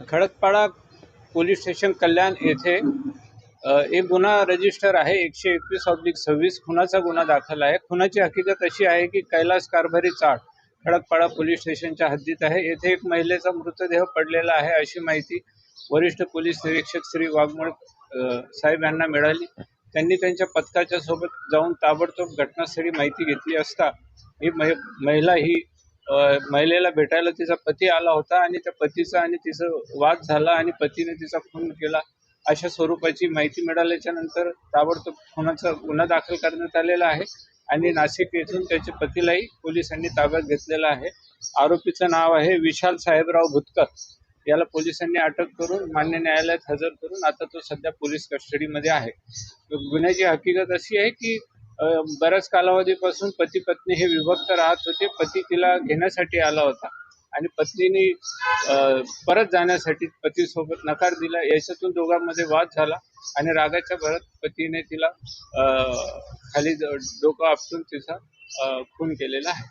Khadakpada police station कल्याण येथे एक गुन्हा रजिस्टर आहे 121/26 खुनाचा गुन्हा दाखल आहे। खुनाची हकीकत अशी आहे की कैलास कारभारी चाळ खडकपाडा पोलीस स्टेशनच्या हद्दीत आहे। येथे एक महिलेचा मृतदेह पडलेला आहे अशी माहिती वरिष्ठ पोलीस निरीक्षक श्री वाघमोडे साहेब यांना मिळाली। त्यांनी त्यांच्या पथकाच्या सोबत जाऊन ताबडतोब घटनास्थळी माहिती घेतली असता ही महिलेला भेटायला तिचा पती आला होता आणि त्या पतीचा आणि तिचा वाद झाला आणि पतीने तिचा खून केला अशा स्वरूपाची माहिती मिळाल्याच्या नंतर ताबडतोब खुनाचा गुन्हा दाखल करण्यात आलेला आहे आणि नाशिक येथून त्याच्या पतीलाही पोलिसांनी ताब्यात घेतलेला आहे। आरोपीचं नाव आहे विशाल साहेबराव भुतकर। याला पोलिसांनी अटक करून मान्य न्यायालयात हजर करून आता तो सध्या पोलीस कस्टडीमध्ये आहे। गुन्ह्याची हकीकत अशी आहे की बऱ्याच कालावधीपासून पती पत्नी हे विभक्त राहत होते। पती तिला घेण्यासाठी आला होता आणि पत्नीने परत जाण्यासाठी पतीसोबत नकार दिला। याच्यातून दोघांमध्ये वाद झाला आणि रागाच्या भरात पतीने तिला खाली डोकं आपटून तिचा खून केलेला आहे।